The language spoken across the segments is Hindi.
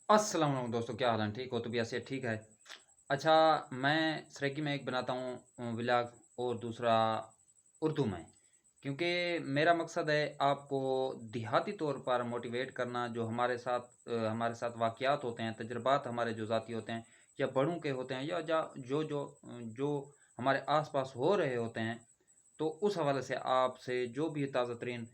अस्सलाम वालेकुम दोस्तों, क्या हाल है? ठीक हो? तबीयत से ठीक है? अच्छा, मैं सरेकी में एक बनाता हूँ व्लॉग और दूसरा उर्दू में। क्योंकि मेरा मकसद है आपको देहाती तौर पर मोटिवेट करना, जो हमारे साथ वाक़यात होते हैं, तजुर्बात हमारे जो ज़ाती होते हैं या बड़ों के होते हैं या जो हमारे आस-पास हो रहे होते हैं, तो उस हवाले से आपसे जो भी ताज़ा तरीन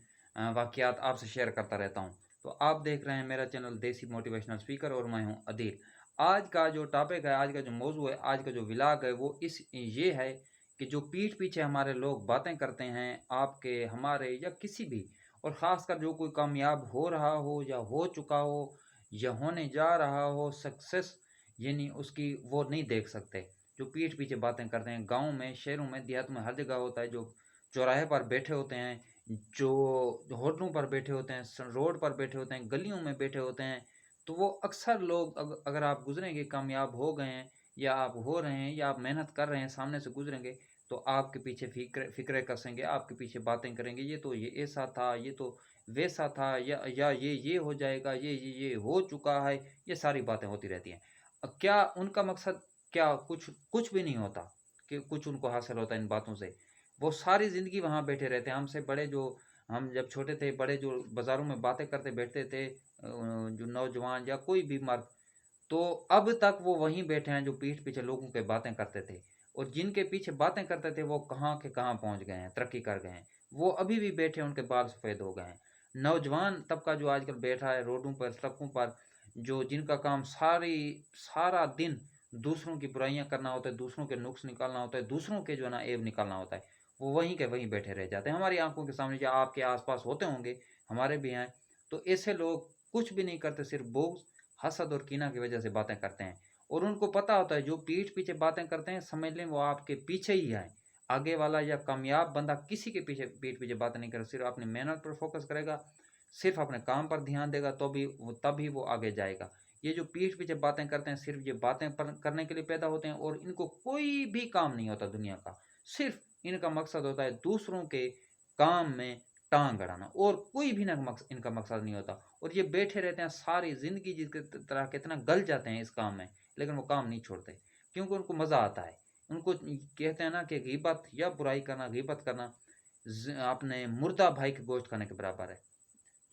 वाक़यात आपसे शेयर करता रहता हूँ। तो आप देख रहे हैं मेरा चैनल देसी मोटिवेशनल स्पीकर और मैं हूँ अदील। आज का जो टॉपिक है, आज का जो मौज़ू है, आज का जो व्लॉग है वो ये है कि जो पीठ पीछे हमारे लोग बातें करते हैं, आपके, हमारे या किसी भी, और ख़ासकर जो कोई कामयाब हो रहा हो या हो चुका हो या होने जा रहा हो सक्सेस, यानी उसकी वो नहीं देख सकते। जो पीठ पीछे बातें करते हैं, गाँव में, शहरों में, देहातों में हर जगह होता है, जो चौराहे पर बैठे होते हैं, जो होटलों पर बैठे होते हैं, रोड पर बैठे होते हैं, गलियों में बैठे होते हैं, तो वो अक्सर लोग अगर आप गुजरेंगे, कामयाब हो गए हैं या आप हो रहे हैं या आप मेहनत कर रहे हैं, सामने से गुजरेंगे, तो आपके पीछे फिक्रे कसेंगे, आपके पीछे बातें करेंगे, ये तो ये ऐसा था, ये तो वैसा था, या ये हो जाएगा, ये हो चुका है, ये सारी बातें होती रहती हैं। क्या उनका मकसद, क्या कुछ कुछ भी नहीं होता कि कुछ उनको हासिल होता है इन बातों से। वो सारी ज़िंदगी वहाँ बैठे रहते हैं। हमसे बड़े जो, हम जब छोटे थे, बड़े जो बाज़ारों में बातें करते बैठते थे, जो नौजवान या कोई भी मर्द, तो अब तक वो वहीं बैठे हैं जो पीठ पीछे लोगों के बातें करते थे। और जिनके पीछे बातें करते थे वो कहाँ के कहाँ पहुँच गए हैं, तरक्की कर गए हैं। वो अभी भी बैठे हैं, उनके बाल सफ़ेद हो गए हैं। नौजवान तबका जो आजकल बैठा है रोडों पर, सड़कों पर, जो जिनका काम सारा दिन दूसरों की बुराइयाँ करना होता है, दूसरों के नुक्स निकालना होता है, दूसरों के जो है ना ऐब निकालना होता है, वो वहीं के वहीं बैठे रह जाते हैं। हमारी आँखों के सामने, या आपके आस-पास होते होंगे, हमारे भी हैं। तो ऐसे लोग कुछ भी नहीं करते, सिर्फ़ बुग़्ज़, हसद और कीना की वजह से बातें करते हैं। और उनको पता होता है जो पीठ पीछे बातें करते हैं, समझ लें वो आपके पीछे ही हैं। आगे वाला या कामयाब बंदा किसी के पीठ पीछे बातें नहीं करे, सिर्फ़ अपनी मेहनत पर फ़ोकस करेगा, सिर्फ़ अपने काम पर ध्यान देगा, तो भी वो तभी वो आगे जाएगा। ये जो पीठ पीछे बातें करते हैं, सिर्फ़ ये बातें पर करने के लिए पैदा होते हैं और इनको कोई भी काम नहीं होता दुनिया का। सिर्फ़ इनका मकसद होता है दूसरों के काम में टाँग अड़ाना, और कोई भी ना इनका मकसद नहीं होता। और ये बैठे रहते हैं सारी ज़िंदगी, जिसके तरह कितना गल जाते हैं इस काम में, लेकिन वो काम नहीं छोड़ते, क्योंकि उनको मज़ा आता है। उनको कहते हैं ना कि ग़ीबत या बुराई करना, ग़ीबत करना अपने मुर्दा भाई के गोश्त खाने के बराबर है।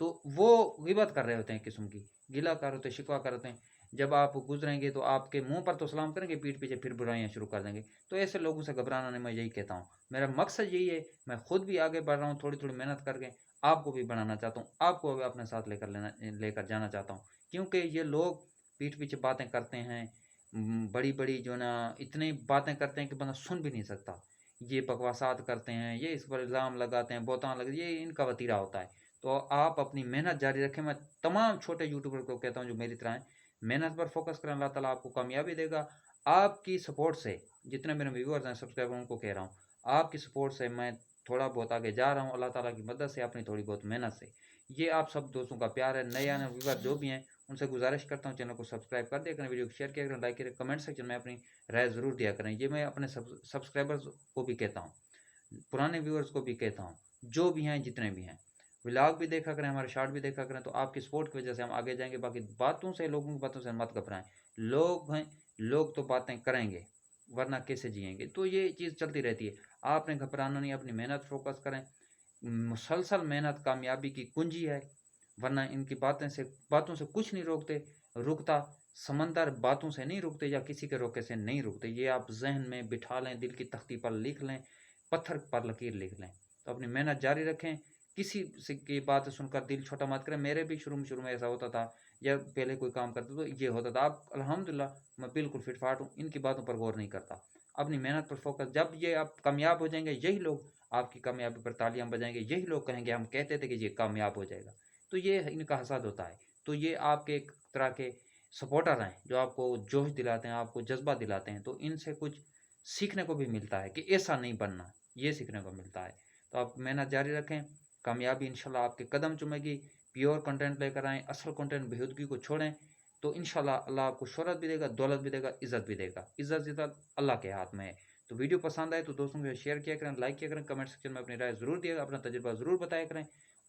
तो वो ग़ीबत कर रहे होते हैं एक किस्म की, गिला कर रहे होते हैं, शिकवा कर रहे होते हैं। जब आप गुज़रेंगे तो आपके मुँह पर तो सलाम करेंगे, पीठ पीछे फिर बुराइयाँ शुरू कर देंगे। तो ऐसे लोगों से घबराना नहीं, मैं यही कहता हूँ। मेरा मकसद यही है, मैं खुद भी आगे बढ़ रहा हूँ, थोड़ी-थोड़ी मेहनत करके आपको भी बनाना चाहता हूँ, आपको भी अपने साथ लेकर जाना चाहता हूँ। क्योंकि ये लोग पीठ पीछे बातें करते हैं, बड़ी-बड़ी जो है ना इतनी बातें करते हैं कि बंदा सुन भी नहीं सकता। ये बकवासात करते हैं, ये इस पर इल्ज़ाम लगाते हैं, बहतान लग ये इनका वतीरा होता है। तो आप अपनी मेहनत जारी रखें। मैं तमाम छोटे यूट्यूबर को कहता हूँ जो मेरी तरह हैं, मेहनत पर फ़ोकस करें, अल्लाह ताला आपको कामयाबी देगा। आपकी सपोर्ट से, जितने मेरे व्यूअर्स हैं, सब्सक्राइबर, उनको कह रहा हूँ, आपकी सपोर्ट से मैं थोड़ा बहुत आगे जा रहा हूँ, अल्लाह ताला की मदद से, अपनी थोड़ी बहुत मेहनत से। ये आप सब दोस्तों का प्यार है। नए-आने व्यूअर जो भी हैं, उनसे गुज़ारिश करता हूँ चैनल को सब्सक्राइब कर दिया करें, वीडियो को शेयर किया करें, लाइक करें, कमेंट सेक्शन में अपनी राय ज़रूर दिया करें। ये मैं अपने सब्सक्राइबर्स को भी कहता हूँ, पुराने व्यूअर्स को भी कहता हूँ, जो भी हैं, जितने भी हैं। व्लॉग भी देखा करें, हमारे शॉर्ट भी देखा करें, तो आपकी सपोर्ट की वजह से हम आगे जाएँगे। बाकी बातों से, लोगों की बातों से मत घबराएँ। लोग हैं, लोग तो बातें करेंगे, वरना कैसे जिएँगे? तो ये चीज़ चलती रहती है। आपने घबराना नहीं, अपनी मेहनत फ़ोकस करें। मुसलसल मेहनत कामयाबी की कुंजी है, वरना इनकी बातों से कुछ नहीं रुकता। समंदर बातों से नहीं रुकते या किसी के रोके से नहीं रुकते। ये आप ज़हन में बिठा लें, दिल की तख्ती पर लिख लें, पत्थर पर लकीर लिख लें। तो अपनी मेहनत जारी रखें, किसी से की बात सुनकर दिल छोटा मत करें। मेरे भी शुरू में ऐसा होता था, या पहले कोई काम करते तो ये होता था। अब अल्हम्दुलिल्लाह मैं बिल्कुल फिट-फाट हूँ, इनकी बातों पर गौर नहीं करता। अपनी मेहनत पर फ़ोकस, जब ये आप कामयाब हो जाएँगे, यही लोग आपकी कामयाबी पर तालियाँ बजाएँगे, यही लोग कहेंगे हम कहते थे कि ये कामयाब हो जाएगा। तो ये इनका हसद होता है। तो ये आपके एक तरह के सपोर्टर हैं, जो आपको जोश दिलाते हैं, आपको जज़्बा दिलाते हैं। तो इनसे कुछ सीखने को भी मिलता है कि ऐसा नहीं बनना, ये सीखने को मिलता है। तो आप मेहनत जारी रखें, कामयाबी इंशाल्लाह आपके कदम चूमेगी। प्योर कंटेंट लेकर आएँ, असल कंटेंट, बेहूदगी को छोड़ें, तो इंशाल्लाह अल्लाह आपको शोहरत भी देगा, दौलत भी देगा, इज़्ज़त भी देगा। इज़्ज़त अल्लाह के हाथ में है। तो वीडियो पसंद आए तो दोस्तों के साथ शेयर किया करें, लाइक किया करें, कमेंट सेक्शन में अपनी राय ज़रूर दिएगा, अपना तजुर्बा ज़रूर बताया करें।